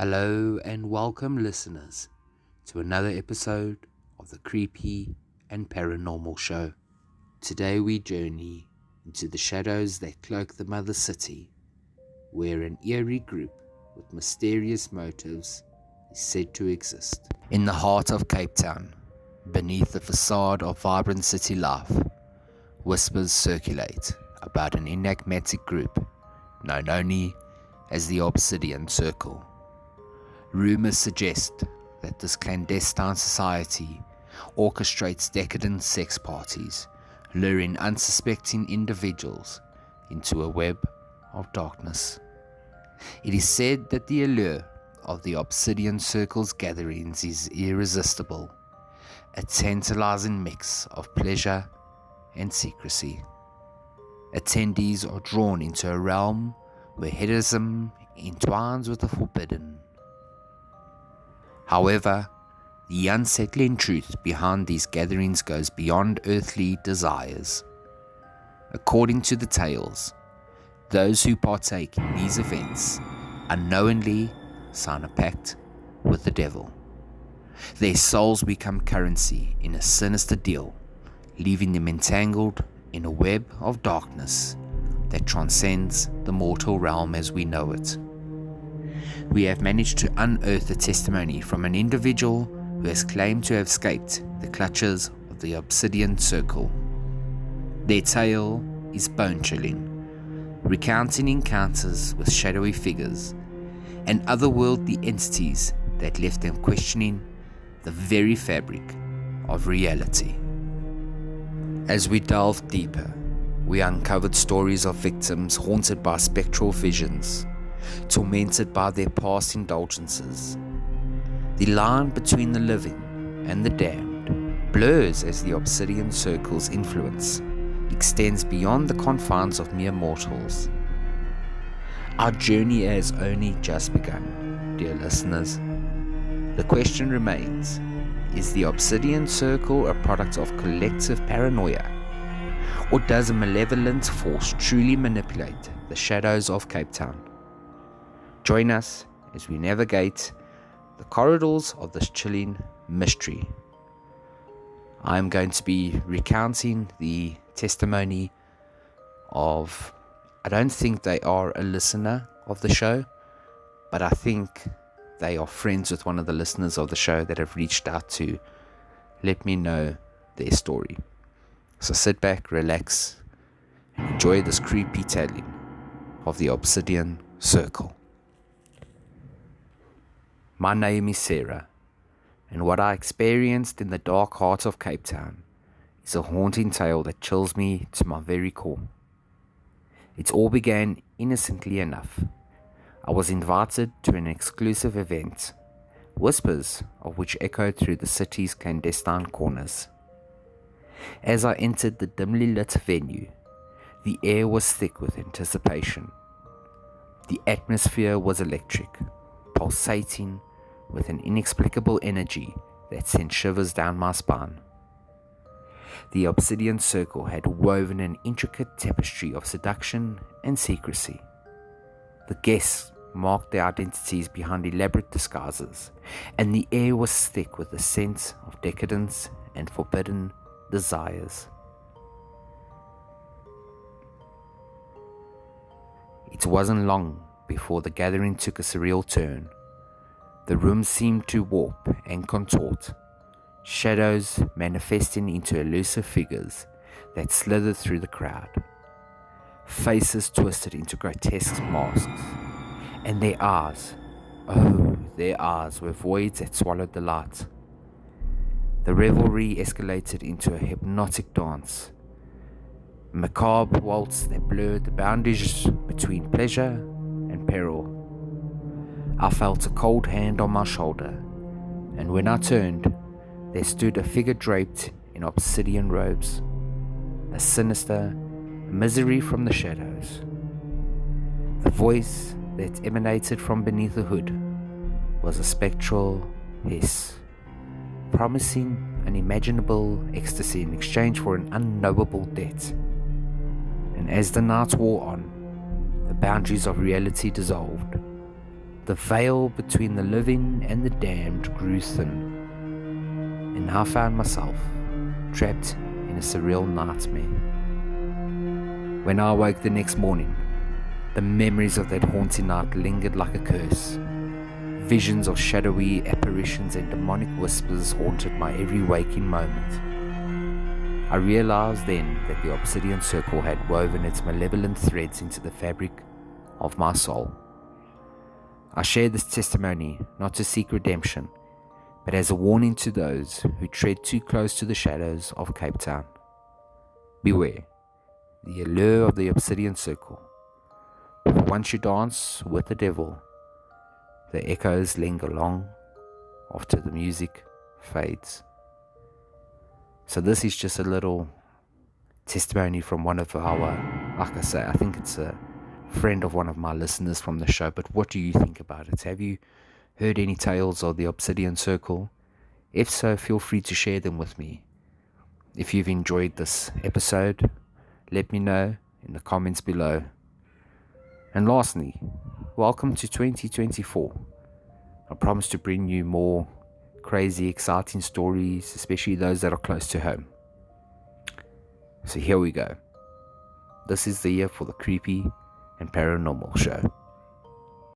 Hello and welcome, listeners, to another episode of the Creepy and Paranormal Show. Today we journey into the shadows that cloak the mother city, where an eerie group with mysterious motives is said to exist. In the heart of Cape Town, beneath the facade of vibrant city life, whispers circulate about an enigmatic group known only as the Obsidian Circle. Rumors suggest that this clandestine society orchestrates decadent sex parties, luring unsuspecting individuals into a web of darkness. It is said that the allure of the Obsidian Circle's gatherings is irresistible, a tantalizing mix of pleasure and secrecy. Attendees are drawn into a realm where hedonism entwines with the forbidden. However, the unsettling truth behind these gatherings goes beyond earthly desires. According to the tales, those who partake in these events unknowingly sign a pact with the devil. Their souls become currency in a sinister deal, leaving them entangled in a web of darkness that transcends the mortal realm as we know it. We have managed to unearth a testimony from an individual who has claimed to have escaped the clutches of the Obsidian Circle. Their tale is bone-chilling, recounting encounters with shadowy figures and otherworldly entities that left them questioning the very fabric of reality. As we delved deeper, we uncovered stories of victims haunted by spectral visions, tormented by their past indulgences. The line between the living and the damned blurs as the Obsidian Circle's influence extends beyond the confines of mere mortals. Our journey has only just begun, dear listeners. The question remains, is the Obsidian Circle a product of collective paranoia? Or does a malevolent force truly manipulate the shadows of Cape Town? Join us as we navigate the corridors of this chilling mystery. I am going to be recounting the testimony of, I don't think they are a listener of the show, but I think they are friends with one of the listeners of the show that have reached out to let me know their story. So sit back, relax, and enjoy this creepy telling of the Obsidian Circle. My name is Sarah, and what I experienced in the dark heart of Cape Town is a haunting tale that chills me to my very core. It all began innocently enough. I was invited to an exclusive event, whispers of which echoed through the city's clandestine corners. As I entered the dimly lit venue, the air was thick with anticipation. The atmosphere was electric, pulsating with an inexplicable energy that sent shivers down my spine. The Obsidian Circle had woven an intricate tapestry of seduction and secrecy. The guests marked their identities behind elaborate disguises, and the air was thick with the sense of decadence and forbidden desires. It wasn't long before the gathering took a surreal turn. The room seemed to warp and contort, shadows manifesting into elusive figures that slithered through the crowd. Faces twisted into grotesque masks, and their eyes, were voids that swallowed the light. The revelry escalated into a hypnotic dance, a macabre waltz that blurred the boundaries between pleasure and peril. I felt a cold hand on my shoulder, and when I turned, there stood a figure draped in obsidian robes, a sinister misery from the shadows. The voice that emanated from beneath the hood was a spectral hiss, promising unimaginable ecstasy in exchange for an unknowable debt. And as the night wore on, the boundaries of reality dissolved. The veil between the living and the damned grew thin, and I found myself trapped in a surreal nightmare. When I awoke the next morning, the memories of that haunting night lingered like a curse. Visions of shadowy apparitions and demonic whispers haunted my every waking moment. I realized then that the Obsidian Circle had woven its malevolent threads into the fabric of my soul. I share this testimony not to seek redemption, but as a warning to those who tread too close to the shadows of Cape Town. Beware the allure of the Obsidian Circle. For once you dance with the devil, the echoes linger long after the music fades. So this is just a little testimony from one of our, like I say, I think it's a friend of one of my listeners from the show, but what do you think about it? Have you heard any tales of the Obsidian Circle? If so, feel free to share them with me. If you've enjoyed this episode, let me know in the comments below. And lastly, welcome to 2024. I promise to bring you more crazy, exciting stories, especially those that are close to home. So here we go. This is the year for the Creepy and Paranormal Show.